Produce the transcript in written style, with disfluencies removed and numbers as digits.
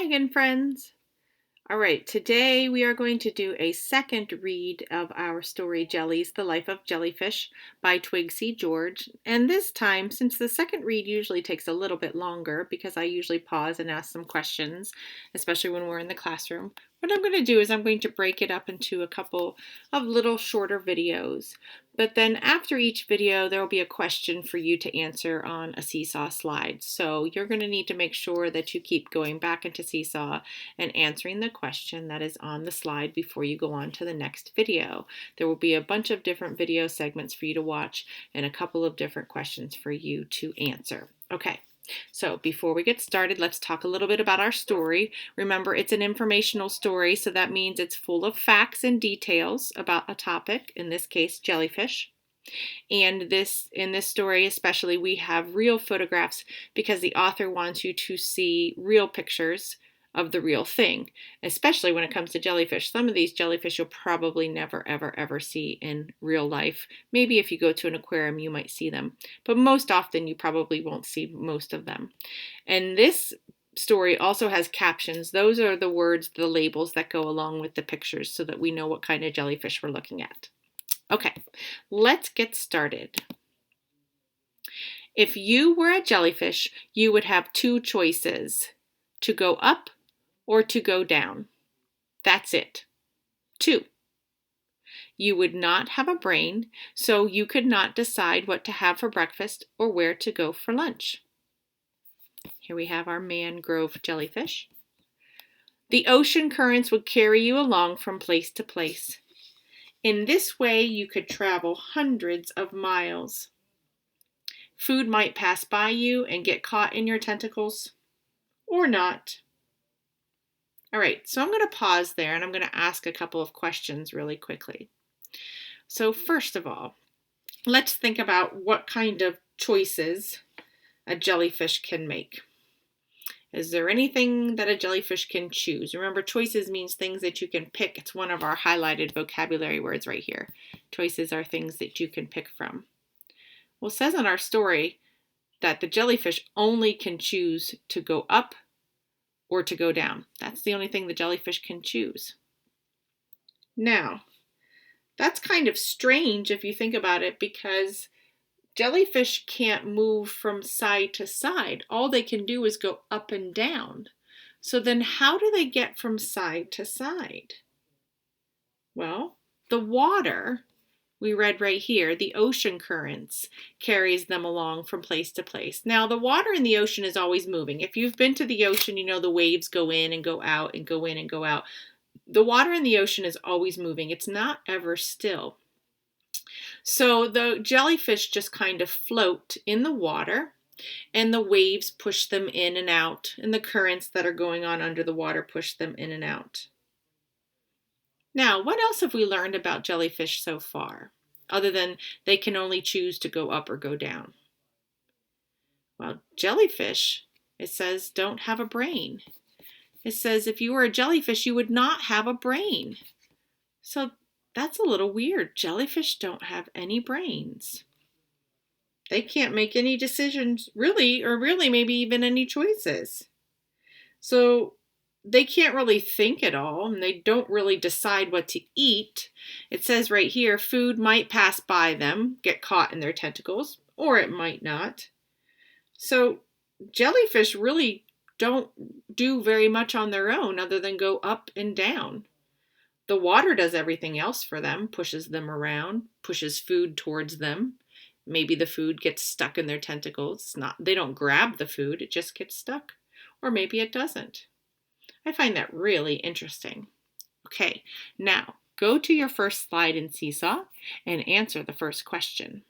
again, friends. All right, today we are going to do a second read of our story, Jellies, The Life of Jellyfish by Twigsy George. And this time, since the second read usually takes a little bit longer because I usually pause and ask some questions, especially when we're in the classroom, what I'm going to do is I'm going to break it up into a couple of little shorter videos. But then after each video, there will be a question for you to answer on a Seesaw slide. So you're going to need to make sure that you keep going back into Seesaw and answering the question that is on the slide before you go on to the next video. There will be a bunch of different video segments for you to watch and a couple of different questions for you to answer. Okay. So before we get started, let's talk a little bit about our story. Remember, it's an informational story, so that means it's full of facts and details about a topic, in this case, jellyfish. And in this story especially, we have real photographs because the author wants you to see real pictures of the real thing, especially when it comes to jellyfish. Some of these jellyfish you'll probably never, ever, ever see in real life. Maybe if you go to an aquarium, you might see them, but most often you probably won't see most of them. And this story also has captions. Those are the words, the labels that go along with the pictures so that we know what kind of jellyfish we're looking at. Okay, let's get started. If you were a jellyfish, you would have two choices: to go up or to go down. That's it. 2. You would not have a brain, so you could not decide what to have for breakfast or where to go for lunch. Here we have our mangrove jellyfish. The ocean currents would carry you along from place to place. In this way, you could travel hundreds of miles. Food might pass by you and get caught in your tentacles, or not. All right, so I'm going to pause there and I'm going to ask a couple of questions really quickly. So first of all, let's think about what kind of choices a jellyfish can make. Is there anything that a jellyfish can choose? Remember, choices means things that you can pick. It's one of our highlighted vocabulary words right here. Choices are things that you can pick from. Well, it says in our story that the jellyfish only can choose to go up or to go down. That's the only thing the jellyfish can choose. Now, that's kind of strange if you think about it, because jellyfish can't move from side to side. All they can do is go up and down. So then how do they get from side to side? Well, the water, we read right here, the ocean currents carries them along from place to place. Now, the water in the ocean is always moving. If you've been to the ocean, you know the waves go in and go out and go in and go out. The water in the ocean is always moving. It's not ever still. So the jellyfish just kind of float in the water, and the waves push them in and out, and the currents that are going on under the water push them in and out. Now, what else have we learned about jellyfish so far, other than they can only choose to go up or go down? Well, jellyfish, it says, don't have a brain. It says if you were a jellyfish, you would not have a brain. So that's a little weird. Jellyfish don't have any brains. They can't make any decisions, really, or really maybe even any choices. So they can't really think at all, and they don't really decide what to eat. It says right here, food might pass by them, get caught in their tentacles, or it might not. So jellyfish really don't do very much on their own other than go up and down. The water does everything else for them, pushes them around, pushes food towards them. Maybe the food gets stuck in their tentacles. They don't grab the food, it just gets stuck. Or maybe it doesn't. I find that really interesting. Okay, now go to your first slide in Seesaw and answer the first question.